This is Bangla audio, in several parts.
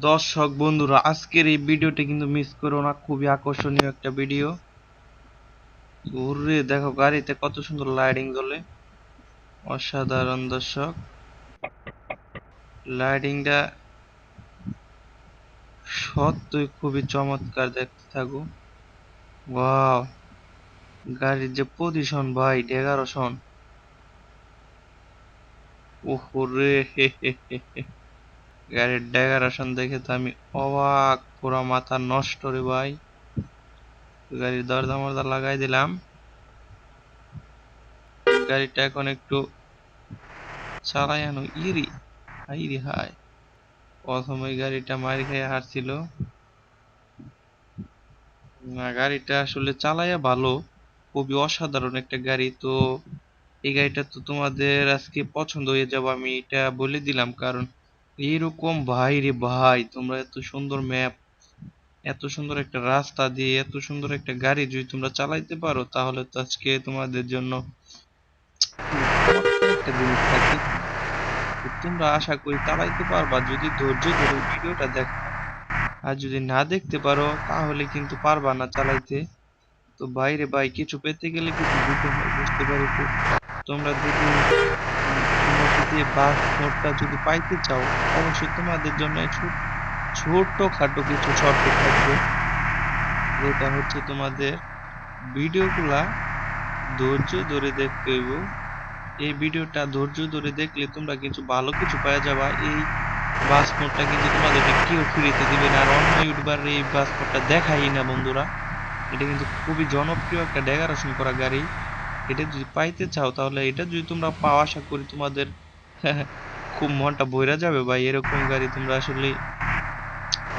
দর্শক বন্ধুরা, আজকের এই ভিডিওটা কিন্তু মিস করো না। খুবই আকর্ষণীয় একটা ভিডিও। ঘুরে দেখো গাড়িতে কত সুন্দর লাইটিং জ্বলে, অসাধারণ দর্শক। লাইটিংটা সত্যই খুবই চমৎকার, দেখতে থাকো। ওয়াও, গাড়ির যে পজিশন ভাই, ডেগারোশন। ওহরে হে হে হে হে। গাড়ির ডেগারেশন দেখে তো আমি অবাক, পুরো মাথা নষ্ট রে ভাই। গাড়ির দরজা মরজা লাগাই দিলাম। গাড়িটা এখন একটু চালাই আনো ইরি হাইরে হাই। প্রথমে গাড়িটা মার খেয়ে হারছিল না। গাড়িটা আসলে চালাইয়া ভালো, খুবই অসাধারণ একটা গাড়ি। তো এই গাড়িটা তো তোমাদের আজকে পছন্দ হয়ে যাবে, আমি এটা বলে দিলাম। কারণ এরকম ভাই রে ভাই, তোমরা এত সুন্দর ম্যাপ, এত সুন্দর একটা রাস্তা দিয়ে এত সুন্দর একটা গাড়ি যদি তোমরা চালাইতে পারো, তাহলে তো আজকে তোমাদের জন্য চমৎকার একটা জিনিস থাকবে। তোমরা আশা করি চালাইতে পারবা যদি ধৈর্য ধরে ভিডিওটা দেখো। আর যদি না দেখতে পারো তাহলে কিন্তু পারবা না চালাইতে। তো বাইরে ভাই, কিছু পেতে গেলে কিছু দিতে হয়, বুঝতে পারছো? তোমরা যদি বাস মোডটা যদি পাইতে চাও, অবশ্যই তোমাদের জন্য ছোট্ট খাটো কিছু শর্ত থাকবে। যেটা হচ্ছে তোমাদের ভিডিওগুলা ধৈর্য ধরে দেখতে হইব। এই ভিডিওটা ধৈর্য ধরে দেখলে তোমরা কিছু ভালো কিছু পাওয়া যাবা। এই বাস মোডটা কিন্তু তোমাদেরকে কেউ ফ্রিতে দিবে না, আর অন্য ইউটিউবার এই বাস মোডটা দেখাই না বন্ধুরা। এটা কিন্তু খুবই জনপ্রিয় একটা ডেকারেশন করা গাড়ি। এটা যদি পাইতে চাও, তাহলে এটা যদি তোমরা পাও, আশা করি তোমাদের খুব মনটা ভইরা যাবে ভাই। এরকম গাড়ি তোমরা আসলে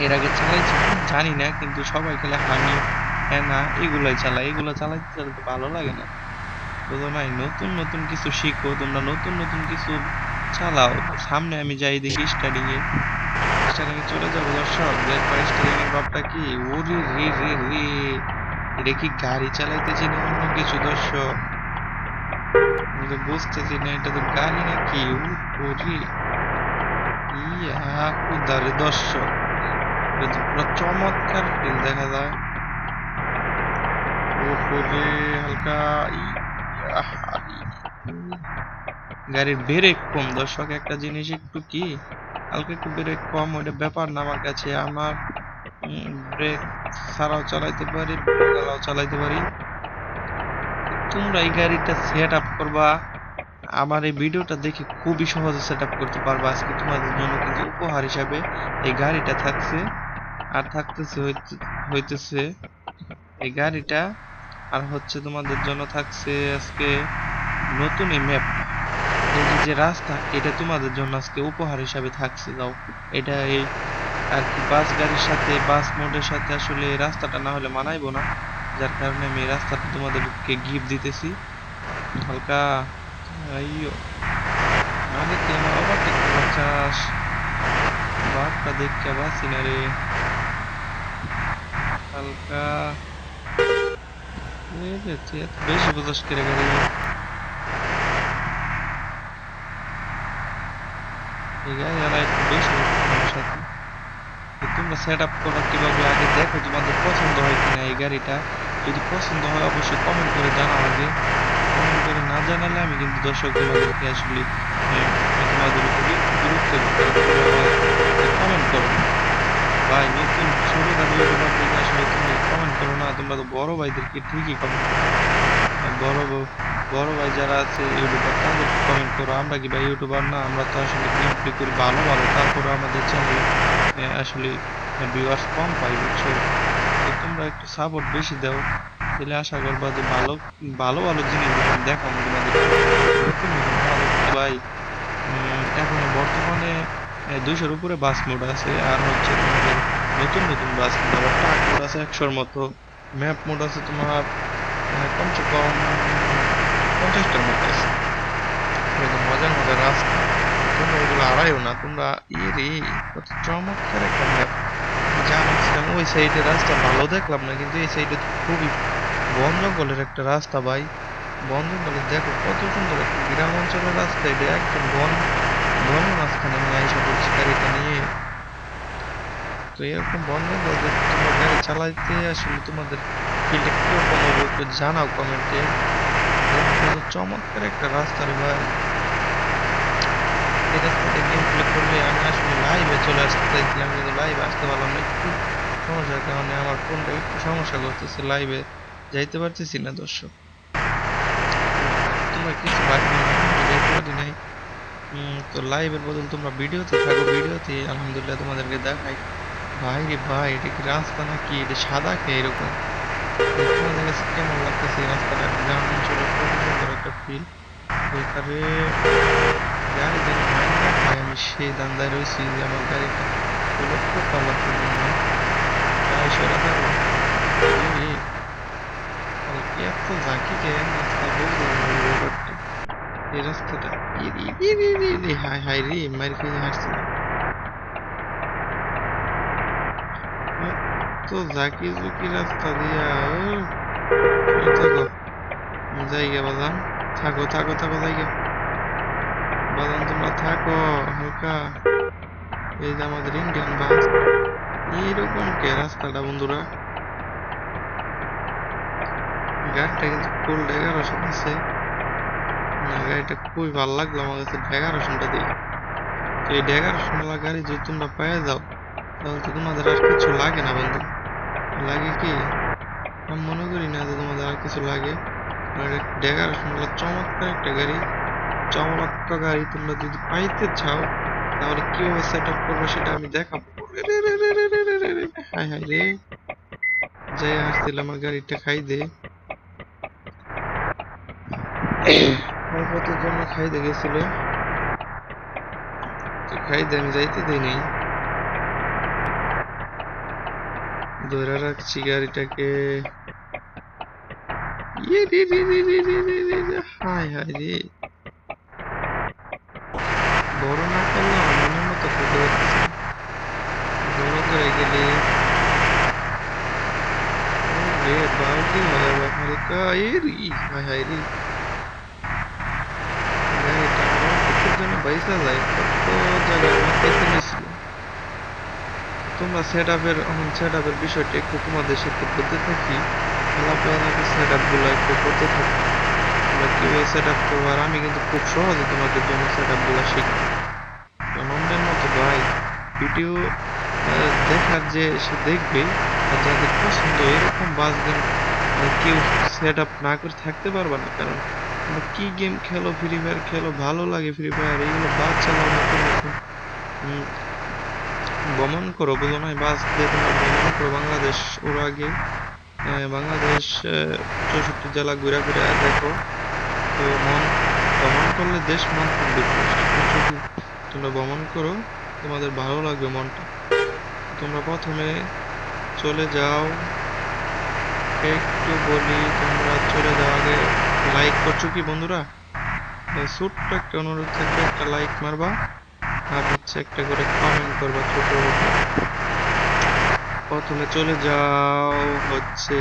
এর আগে চালাইছো জানি না, কিন্তু সবাই খেলে হানি হ্যাঁ না এগুলাই চালায়। এগুলো চালাইতে চালাতে ভালো লাগে না, বুঝো নাই? নতুন নতুন কিছু শিখো তোমরা, নতুন নতুন কিছু চালাও। সামনে আমি যাই দেখি স্টারিং এ চলে যাবো দর্শক। দেখবা স্টারিং এর ভাবটা কি, ওরে রে রে রে। এটা কি গাড়ি চালাইতেছি না অন্য কিছু দর্শক? আমি তো বুঝতেছি না, এটা তো গাড়ি নাকি। ওরে ইয়া কুদারে দর্শক, এটা তো পুরো চমৎকার ফিল দেখা যায়। ওরে হালকা ইয়াহ, গাড়ির ব্রেক কম দর্শক। একটা জিনিস একটু কি, হালকা একটু ব্রেক কম, ওইটা ব্যাপার না আমার কাছে। আমার ব্রেক ছাড়াও চালাইতে পারি, ব্রেক আলাও চালাইতে পারি। তোমরা এই গাড়িটা সেট আপ করবা, আমার এই ভিডিওটা দেখে খুবই সহজে সেট আপ করতে পারবা। আজকে তোমাদের জন্য কিন্তু উপহার হিসাবে এই গাড়িটা থাকছে। আর থাকতেছে হইতেছে এই গাড়িটা, আর হচ্ছে তোমাদের জন্য থাকছে আজকে নতুন এই ম্যাপটা। এই যে যে রাস্তা, এটা তোমাদের জন্য আজকে উপহার হিসাবে থাকছে। দাও এটা এই আর কি, বাস গাড়ির সাথে, বাস মোডের সাথে আসলে এই রাস্তাটা না হলে মানাইবো না। যার কারণে আমি এই রাস্তাটা তোমাদেরকে গিফট দিতেছি হালকা। আইয়ো, নাহলে তুই আমার ওভারটেক করার চাস? বাপটা দেখে বাসি না রে হালকা। এই রে, তুই এত বেশি বোঝাস করে গাড়ি। এই গাড়ি আলা একটু বেশি বোঝাস আমার সাথে। তো তোমরা সেট আপ করো কিভাবে আগে দেখো, তোমাদের পছন্দ হয় কিনা এই গাড়িটা। যদি পছন্দ হয় অবশ্যই কমেন্ট করে জানাও আগে। কমেন্ট করে না জানালে আমি কিন্তু দর্শক তোমাদেরকে আসলে তোমাদের উপরে গুরুত্ব দিতে কমেন্ট করো না ভাই। নতুন ছোটখাটো ইউটিউবার থেকে আসলে তুমি কমেন্ট করো না, তোমরা তো বড় ভাইদেরকে ঠিকই কমেন্ট করো। আর বড় ভাই যারা আছে ইউটিউবার, তাদেরকে কমেন্ট করো। আমরা কি ভাই ইউটিউবার না? আমরা তো আসলে গেম প্লে করি ভালো ভালো, তারপরে আমাদের চ্যানেলে আসলে ভিউয়ার্স কম পাই, বুঝছো? তো তোমরা একটু সাপোর্ট বেশি দাও, তাহলে আশা করবা যে ভালো ভালো ভালো জিনিস দেখো তোমাদের। নতুন নতুন ভালো ভাই। এখন বর্তমানে 200-র উপরে বাস মোড আছে, আর হচ্ছে তোমাদের নতুন নতুন বাস মোড, আবার ট্রাক মোড আছে 100-র মতো। ম্যাপ মোড আছে তোমার কমসে কম 50টার মতো আছে। এরকম মজার মজার রাস্তা, তোমরা এগুলো আড়াইও না তোমরা। রে, কত চমৎকার একটা ম্যাপ। যা ভাবছিলাম ওই সাইডে রাস্তা ভালো দেখলাম না, কিন্তু এই সাইডে খুবই বন জঙ্গলের একটা রাস্তা ভাই। বন জঙ্গলের দেখো কত সুন্দর একটা গ্রাম অঞ্চলের রাস্তা। এটা একদম বনের মাঝখানে আমি আইসা পড়ছি গাড়িটা নিয়ে। তো এরকম বন্যা যে তোমরা গাড়ি চালাইতে আসলে তোমাদের ফিল্ডে কিরকম হবে একটু জানাও কমেন্টে। কত চমৎকার একটা রাস্তা রে ভাই। এই রাস্তাতে গেম প্লে করলে আমি আসলে লাইভে চলে আসতে চাইছিলাম, কিন্তু লাইভে আসতে পারলাম না একটু সমস্যার কারণে। আমার ফোনটা একটু সমস্যা করতেছে, লাইভে যাইতে পারতেছি না দর্শক। তোমরা কিছু ভাববে না, আমি যাইতে পারি নাই। তো লাইভের বদল তোমরা ভিডিওতে থাকো, ভিডিওতে আলহামদুলিল্লাহ তোমাদেরকে দেখাই। ভাই রে ভাই, এটা কি রাস্তা নাকি এটা সাদা খেয়ে এরকম? তোমাদের কাছে কেমন লাগতেছে এই রাস্তাটা? গ্রাম অঞ্চলের কত সুন্দর একটা ফিল। ওইখানে গাড়ি যেন মাইন্ডা খায়, আমি সেই দান্দায় রয়েছি যে আমার গাড়িটা লক্ষ্য পালাতে জন্য প্রায় সরা থাকো। এত ঝাঁকি কেন রাস্তা বুঝলাম না এই ব্যাপারটা। এই রাস্তাটা হাই হাই রে মার খেয়ে হাসছিলাম। তো ঝাঁকি ঝুঁকি রাস্তা দিয়া থাকো জায়গা বাজান, থাকো থাকো থাকো জায়গা বাজান, তোমরা থাকো হালকা। এই যে আমাদের ইন্ডিয়ান বাস, এইরকম কে রাস্তাটা বন্ধুরা। গাড়িটা কিন্তু ফুল ডেকারেশন আছে, না গাড়িটা খুবই ভালো লাগলো আমার কাছে ডেকারেশনটা দিয়ে। তো এই ডেকারেশন ওয়ালা গাড়ি যদি তোমরা পেয়ে যাও তাহলে তো তোমাদের আর কিছু লাগে না বন্ধু। লাগে কি? আমি মনে করি না যে তোমাদের আর কিছু লাগে। ডেকারেশন ওয়ালা চমৎকার একটা গাড়ি, চমৎকার গাড়ি তোমরা যদি পাইতে চাও তাহলে কিভাবে সেট আপ করবো সেটা আমি দেখাবো। হাই হাই রে, যাই আসছিলাম আমার গাড়িটা খাই দে। অল্পতের জন্য খাইতে গেছিল, তো খাইতে আমি যাইতে দিই নাই, ধরে রাখছি গাড়িটাকে। ইয়ে রে রে রে রে রে রে রে রে, হাই হাই রে, বড় না করলে আমার মনের মতো করতে পারতেছি না। বড় করে গেলে রে বালতি হয়ে যাবে হালকা। এ রে হাই হাই রে, গাড়িটা আমার কিছুর জন্য বাইসা যায়, কত জায়গায় আমার পেছনে নিয়েছিল। তোমরা সেট আপের বিষয়টা একটু তোমাদের সাথে বলতে থাকি, সেট আপ গুলো একটু করতে থাকি। তোমরা কিভাবে সেট আপ করবো, আর আমি কিন্তু খুব সহজে তোমাদের জন্য সেট আপ গুলো শিখি। অন্যের মতো ভাই ভিডিও দেখার যে সে দেখবে, আর যাদের পছন্দ এরকম বাস গেম কেউ সেট আপ না করে থাকতে পারবে না। কারণ তোমরা কি গেম খেলো, ফ্রি ফায়ার খেলো, ভালো লাগে ফ্রি ফায়ার, এইগুলো বাস চালাও নতুন নতুন, উম, ভ্রমণ করো, বলো না বাস দিয়ে তোমরা ভ্রমণ করো বাংলাদেশ। ওর আগে বাংলাদেশ 64 জেলা ঘুরে ঘুরে দেখো। তো ভ্রমণ করলে দেশ মন খুব রিফ্রেশ। যদি তোমরা ভ্রমণ করো তোমাদের ভালো লাগবে মনটা। তোমরা প্রথমে চলে যাও, একটু বলি তোমরা চলে যাও আগে। লাইক করছো কি বন্ধুরা? ছোট্ট একটা অনুরোধ থাকবে, একটা লাইক মারবা আর হচ্ছে একটা করে কমেন্ট করবা ছোট। প্রথমে চলে যাও হচ্ছে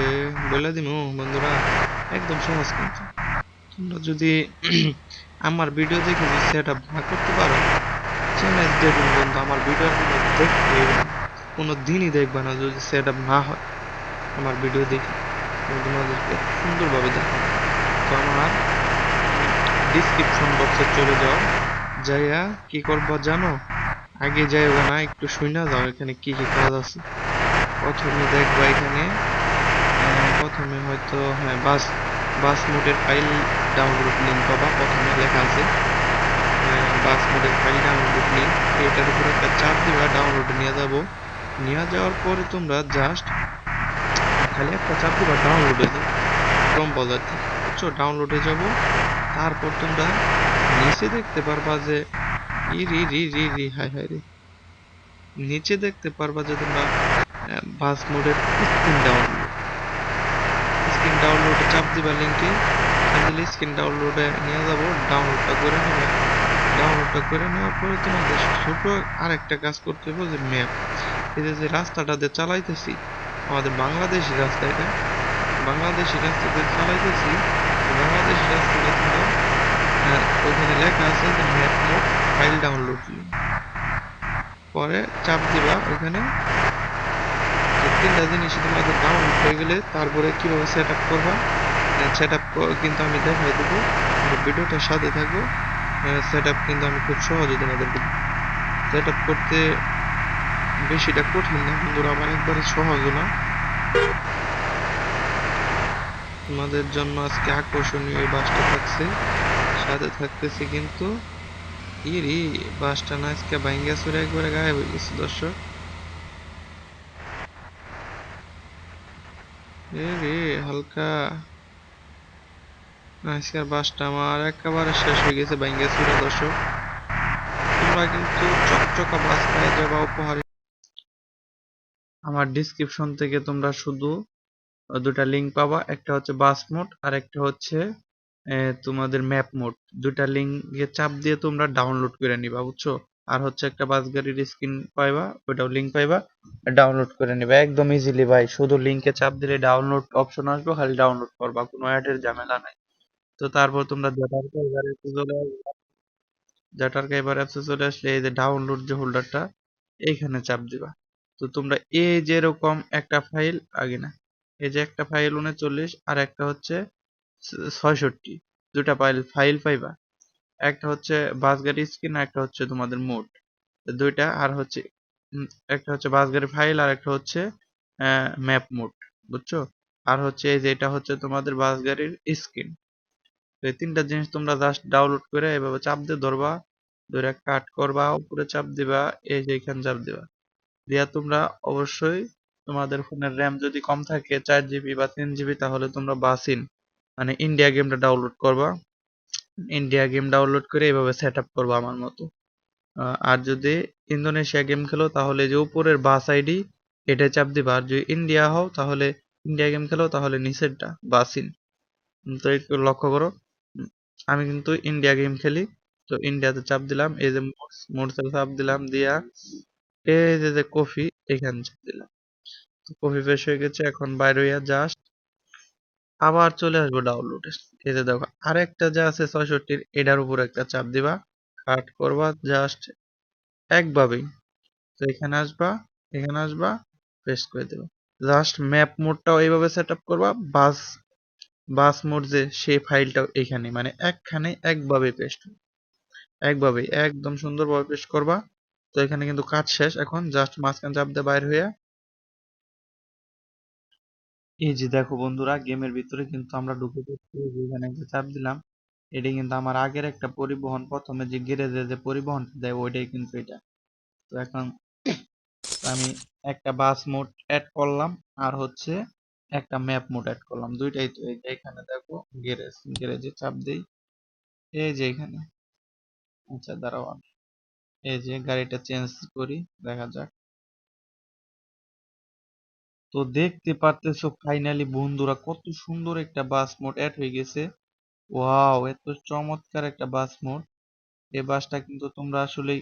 বলে দিমু বন্ধুরা, একদম সহজ কিন্তু। তোমরা যদি আমার ভিডিও দেখে যদি সেট আপ না করতে পারো, চ্যালেঞ্জ দেখুন বন্ধু, আমার ভিডিও দেখতে কোনো দিনই দেখবা না যদি সেট আপ না হয়। আমার ভিডিও দেখে আমি তোমাদেরকে সুন্দরভাবে দেখাবো। তো আমার ডিসক্রিপশন বক্সে চলে যাও, যাইয়া কি করবা জানো? আগে যাইবা না, একটু শুইনা যাও এখানে কি কি কাজ আছে। প্রথমে দেখবা এখানে প্রথমে হয়তো হ্যাঁ বাস বাস মোডের ফাইল ডাউনলোড লিঙ্ক পাবা, প্রথমে লেখা আছে বাস মোডের ফাইল ডাউনলোড লিঙ্ক। এটার উপর একটা চাপ দিবা, ডাউনলোডে নিয়ে যাব। নিয়ে যাওয়ার পরে তোমরা জাস্ট খালি একটা চাপ দিবা, ডাউনলোডে ক্রোম ব্রাউজার থেকে, বুঝছো? ডাউনলোডে যাব। তারপর তোমরা নিচে দেখতে পারবা যে ই রি রি রি রি হাই হাই রে, নিচে দেখতে পারবা যে তোমরা বাস মোডের স্ক্রিন ডাউনলোডে চাপ দিবা লিঙ্কে, দিলে স্ক্রিন ডাউনলোডে নিয়ে যাব, ডাউনলোডটা করে নেবে। ডাউনলোডটা করে নেওয়ার পরে তোমাদের ছোট আরেকটা কাজ করতে হবে, যে ম্যাপ। এই যে রাস্তাটা দিয়ে চালাইতেছি আমাদের বাংলাদেশি রাস্তা, এটা বাংলাদেশি রাস্তা দিয়ে চালাইতেছি। বাংলাদেশি রাস্তাটা তোমরা ওইখানে লেখা আছে যে ম্যাপ মোড ফাইল ডাউনলোড, পরে চাপ দিবা ওইখানে, তিনটা জিনিস তোমাদের ডাউনলোড হয়ে গেলে তারপরে কিভাবে সেট আপ করবা, সেট আপ কিন্তু আমি দেখাই দেবো, ভিডিওটার সাথে থাকো। সেট আপ কিন্তু আমি খুব সহজে তোমাদেরকে সেট আপ করতে বেশিটা কঠিন না বন্ধুরা, আমার একবারে সহজও না। তোমাদের জন্য আজকে আকর্ষণীয় এই বাসটা থাকছে, সাথে থাকতেছে কিন্তু ইরি বাসটা না আজকে ভাঙ্গা চুরে একবারে গায়েব হয়ে গেছে দর্শক। এ রে হালকা আজকের বাসটা আমার একেবারে শেষ হয়ে গেছে ভাঙ্গা চুরে দর্শক। তোমরা কিন্তু চকচকা বাস পেয়ে যাবা উপহার। আমার ডিসক্রিপশন থেকে তোমরা শুধু দুটা লিঙ্ক পাবা, একটা হচ্ছে বাস মোড আর একটা হচ্ছে তোমাদের ম্যাপ মোড। দুটা লিঙ্কে চাপ দিয়ে তোমরা ডাউনলোড করে নিবা বুঝছো। আর হচ্ছে একটা বাস গাড়ির স্ক্রিন পাইবা, ওইটাও লিঙ্ক পাইবা, ডাউনলোড করে নিবা একদম ইজিলি ভাই। শুধু লিঙ্কে চাপ দিলে ডাউনলোড অপশন আসবে, খালি ডাউনলোড করবা, কোনো অ্যাডের ঝামেলা নাই। তো তারপর তোমরা জাটার অ্যাপসে চলে আসলে এই যে ডাউনলোড যে হোল্ডারটা এইখানে চাপ দিবা। তো তোমরা এই যে এরকম একটা ফাইল আগে না, এই যে একটা ফাইল 39 আর একটা হচ্ছে 66, দুটা ফাইল পাইবা। একটা হচ্ছে বাস গাড়ি স্ক্রিন আর একটা হচ্ছে তোমাদের মোড, দুইটা। আর হচ্ছে একটা হচ্ছে বাস গাড়ি ফাইল আর একটা হচ্ছে ম্যাপ মোড বুঝছো। আর হচ্ছে এই যে এটা হচ্ছে তোমাদের বাস গাড়ির স্ক্রিন। তো এই তিনটা জিনিস তোমরা জাস্ট ডাউনলোড করে এভাবে চাপ দিয়ে ধরবা, ধরে কাট করবা, উপরে চাপ দিবা, এই যে এখানে চাপ দিবা, দিয়া তোমরা অবশ্যই তোমাদের ফোনের র্যাম যদি কম থাকে 4 জিবি বা 3 জিবি, তাহলে তোমরা বাসিন মানে ইন্ডিয়া গেমটা ডাউনলোড করবা। ইন্ডিয়া গেম ডাউনলোড করে এভাবে সেট আপ করবা আমার মতো। আর যদি ইন্দোনেশিয়া গেম খেলো তাহলে যে উপরের বাস আইডি এটা চাপ দিবা, আর যদি ইন্ডিয়া হও তাহলে ইন্ডিয়া গেম খেলো তাহলে নিচেরটা বাসিন। তো একটু লক্ষ্য করো, উম, আমি কিন্তু ইন্ডিয়া গেম খেলি। তো ইন্ডিয়াতে চাপ দিলাম, এই যে মোডসে চাপ দিলাম, দিয়া এই যে কফি এখানে চাপ দিলাম। তো কফি ফ্রেশ হয়ে গেছে, এখন বাইরে হইয়া জাস্ট আবার চলে আসবো ডাউনলোডে। এই যে দেখো আরেকটা যে আছে 66, এটার উপর একটা চাপ দিবা, কাট করবা জাস্ট একভাবেই। তো এখানে আসবা, এখানে আসবা, পেস্ট করে দেবা। জাস্ট ম্যাপ মোডটাও এইভাবে সেট আপ করবা, বাস বাস মোড যে সেই ফাইলটাও এখানে মানে একখানে একভাবে পেস্ট, একভাবে একদম সুন্দরভাবে পেস্ট করবা। তো এখানে কিন্তু কাজ শেষ, এখন জাস্ট মাঝখানে চাপ দিয়ে বাইর হইয়া এই যে দেখো বন্ধুরা গেমের ভিতরে কিন্তু আমরা ঢুকে পড়ছি। এই যে এখানে একটা চাপ দিলাম, এটা কিন্তু আমার আগের একটা পরিবহন, প্রথমে যে গ্যারেজে যে পরিবহনটা দেয় ওইটাই কিন্তু এটা। তো এখন আমি একটা বাস মোড অ্যাড করলাম আর হচ্ছে একটা ম্যাপ মোড অ্যাড করলাম, দুইটাই। তো এই যে এখানে দেখো গ্যারেজে চাপ দেই, এই যে এখানে। আচ্ছা দাঁড়াও আমি এই যে গাড়িটা চেঞ্জ করি, দেখা যাক। তো দেখতে পারতেছো ফাইনালি বন্ধুরা কত সুন্দর একটা বাস মোড অ্যাড হয়ে গেছে। ওয়াও, এত চমৎকার একটা বাস মোড। এই বাসটা কিন্তু তোমরা আসলেই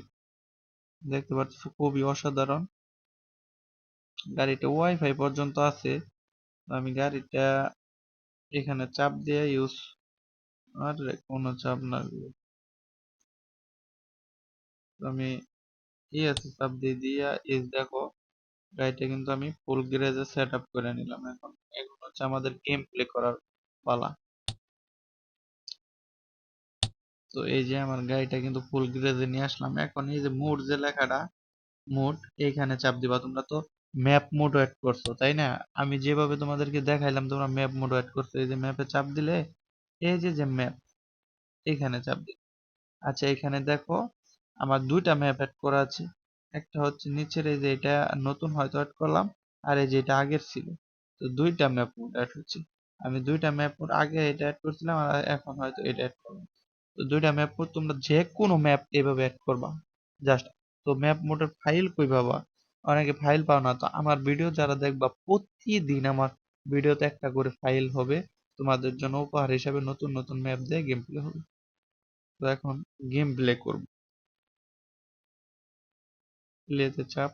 দেখতে পাচ্ছ খুবই অসাধারণ। গাড়িটা ওয়াইফাই পর্যন্ত আছে। তো আমি গাড়িটা এখানে চাপ দিয়ে ইউজ, আর কোনো চাপ না, তো আমি এই আছে চাপ দিয়ে দিয়া এই দেখো গাড়িটা কিন্তু আমি ফুল গ্যারেজে সেট আপ করে নিলাম। এখন এখন হচ্ছে আমাদের গেম প্লে করার পালা। তো এই যে আমার গাড়িটা কিন্তু ফুল গ্যারেজে নিয়ে আসলাম। এখন এই যে মোড যে লেখাটা, মোড, এইখানে চাপ দিবা। তোমরা তো ম্যাপ মোড অ্যাড করছো তাই না? আমি যেভাবে তোমাদেরকে দেখাইলাম তোমরা ম্যাপ মোড অ্যাড করছো। এই যে ম্যাপে চাপ দিলে এই যে যে ম্যাপ, এখানে চাপ দিলে আচ্ছা এখানে দেখো আমার দুইটা ম্যাপ অ্যাড করা আছে। একটা হচ্ছে নিচের এই যে এটা নতুন হয়তো অ্যাড করলাম, আর এই যে এটা আগের ছিল। তো দুইটা ম্যাপ মোড অ্যাড হচ্ছে। আমি দুইটা ম্যাপ মোড আগে এটা অ্যাড করছিলাম আর এখন হয়তো এটা অ্যাড করলাম। তো দুইটা ম্যাপ মোড তোমরা যে কোনো ম্যাপ এভাবে অ্যাড করবা জাস্ট। তো ম্যাপ মোডের ফাইল কই পাবা? অনেকে ফাইল পাও না। তো আমার ভিডিও যারা দেখবা প্রতিদিন আমার ভিডিওতে একটা করে ফাইল হবে, তোমাদের জন্য উপহার হিসাবে নতুন নতুন ম্যাপ দিয়ে গেম প্লে হবে। তো এখন গেম প্লে করব, প্লেতে চাপ